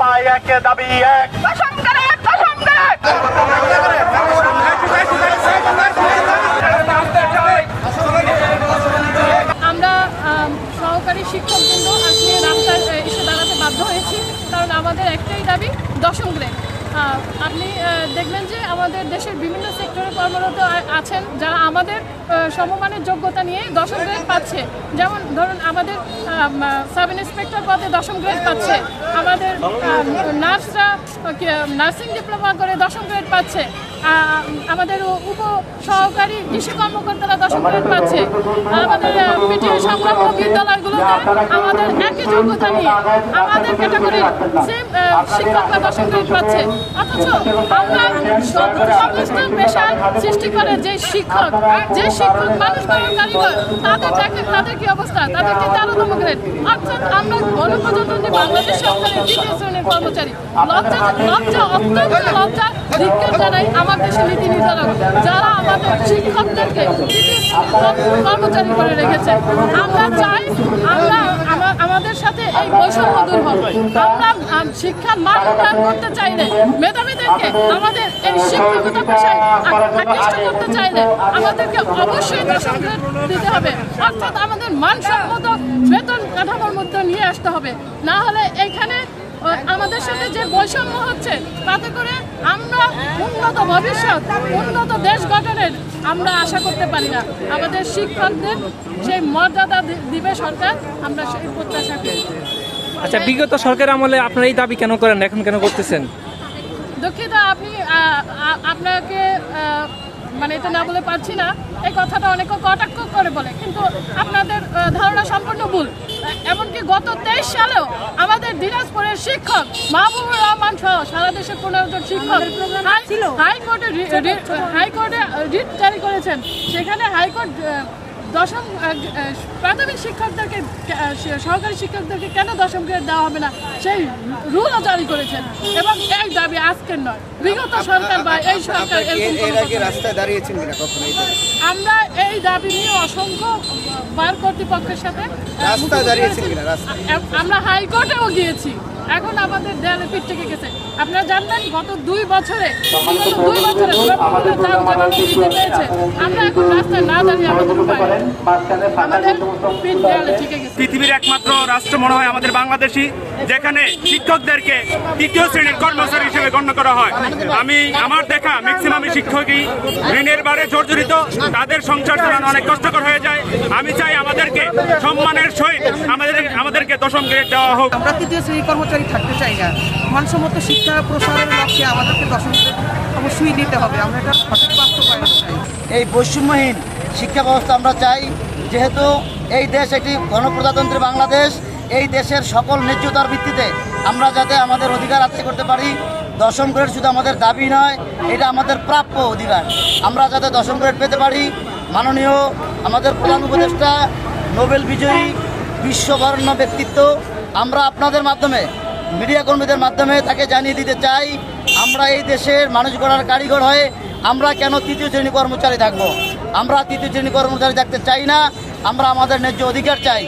দফায় এক দাবি এক আমরা সহকারী শিক্ষকবৃন্দ আজকে রাস্তায় এসে দাঁড়াতে বাধ্য হয়েছি, কারণ আমাদের একটাই দাবি দশম গ্রেড। আপনি দেখবেন যে আমাদের দেশের বিভিন্ন সেক্টরে কর্মরত আছেন যারা আমাদের সমমানের যোগ্যতা নিয়ে দশম গ্রেড পাচ্ছে। যেমন ধরুন আমাদের সাব ইন্সপেক্টর পদে দশম গ্রেড পাচ্ছে, আমাদের নার্সরা নার্সিং ডিপ্লোমা করে দশম গ্রেড পাচ্ছে, আমাদের উপ সহকারী কৃষি কর্মকর্তারা দশম গ্রেড পাচ্ছে, আমাদের পিটিএ সংলগ্ন বিদ্যালয়গুলোতে আমাদের একই যোগ্যতা নিয়ে আমাদের ক্যাটাগরির সেম শিক্ষকরা দশম গ্রেড পাচ্ছে। অথচ আমরা সংশ্লিষ্ট পেশার সৃষ্টি করে যে শিক্ষক মানুষ গড়ার কারিগর তাদের কি অবস্থা? তাদের কি 13তম গ্রেড। অর্থাৎ আমরা গণপ্রজাতন্ত্রী বাংলাদেশ সরকারের তৃতীয় শ্রেণীর কর্মচারী। লজ্জা অত্যন্ত লজ্জা ধিক্কার জানাই আমার দেশের নীতি নির্ধারক যারা আমাদের শিক্ষকদেরকে কর্মচারী করে রেখেছে। আমরা চাই আমাদের সাথে এই বৈষম্য দূর হবে। আমরা শিক্ষার মান উন্নয়ন করতে চাইলে, মেধাবীদেরকে আমাদের এই শিক্ষকতা পেশায় আকৃষ্ট করতে চাইলে আমাদেরকে অবশ্যই দশম গ্রেড দিতে হবে। অর্থাৎ আমাদের মানসম্মত বেতন কাঠামোর মধ্যে নিয়ে আসতে হবে। না হলে এইখানে আমাদের সাথে যে বৈষম্য হচ্ছে তাতে করে আমরা উন্নত ভবিষ্যৎ, উন্নত দেশ গঠনের আমরা আশা করতে পারি না। আমাদের শিক্ষকদের সেই মর্যাদা দিবে সরকার, আমরা সেই প্রত্যাশা করি। আচ্ছা, বিগত সরকার আমলে আপনারা এই দাবি কেন করেন, এখন কেন করতেছেন? দুঃখিত, আপনি আপনাকে মানে এটা না বলে পারছি না। এই কথাটা অনেকে কটাক্ষ করে বলে, কিন্তু আপনাদের ধারণা সম্পূর্ণ ভুল। এমনকি গত 23 সালেও আমাদের দিনাজপুরের শিক্ষক মাহবুবুর রহমান সহ সারা দেশের 15 জন শিক্ষক হাইকোর্টে রিট জারি করেছেন। সেখানে হাইকোর্ট দশম প্রাথমিক শিক্ষকদেরকে, সহকারী শিক্ষকদেরকে কেন দশম গ্রেড দেওয়া হবে না সেই রুলও জারি করেছেন। এবং এই দাবি আজকের নয়, বিগত সরকার বা এই সরকার রাস্তায় দাঁড়িয়েছেন কিনা কখনো? আমরা এই দাবি নিয়ে অসংখ্য বার কর্তৃপক্ষের সাথে আমরা হাইকোর্টেও গিয়েছি। এখন আমাদের দেয়ালে পিঠ থেকে গেছে। আপনারা জানবেন গত 2 বছরে পেয়েছে, আমরা এখন রাস্তায় না দাঁড়িয়ে আমাদের পিঠ দেয়ালে ঠিক গেছে। পৃথিবীর একমাত্র রাষ্ট্র মনে হয় আমাদের বাংলাদেশী, যেখানে শিক্ষকদেরকে তৃতীয় শ্রেণীর কর্মচারী হিসেবে গণ্য করা হয়। আমার দেখা ম্যাক্সিমামই শিক্ষকই ঋণের বারে জর্জরিত, তাদের সংসার চালানো অনেক কষ্টকর হয়ে যায়। আমি চাই আমাদেরকে সম্মানের সহিত আমাদেরকে দশম গ্রেড দেওয়া হোক। আমরা তৃতীয় শ্রেণীর কর্মচারী থাকতে চাই না। মানসম্মত শিক্ষা প্রসারের লক্ষ্যে আমাদেরকে দশম গ্রেড অবশ্যই দিতে হবে। আমরা এটা সঠিক বাস্তবায়ন চাই। এই বৈষম্যহীন শিক্ষা ব্যবস্থা আমরা চাই। যেহেতু এই দেশ একটি গণপ্রজাতন্ত্রী বাংলাদেশ, এই দেশের সকল ন্যায্যতার ভিত্তিতে আমরা যাতে আমাদের অধিকার আদায় করতে পারি। দশম গ্রেড শুধু আমাদের দাবি নয়, এটা আমাদের প্রাপ্য অধিকার। আমরা যাতে দশম গ্রেড পেতে পারি, মাননীয় আমাদের প্রধান উপদেষ্টা, নোবেল বিজয়ী বিশ্ববরেণ্য ব্যক্তিত্ব, আমরা আপনাদের মাধ্যমে, মিডিয়া কর্মীদের মাধ্যমে তাকে জানিয়ে দিতে চাই, আমরা এই দেশের মানুষ গড়ার কারিগর হয়ে আমরা কেন তৃতীয় শ্রেণী কর্মচারী থাকবো? আমরা তৃতীয় শ্রেণী কর্মচারী থাকতে চাই না। আমরা আমাদের ন্যায্য অধিকার চাই।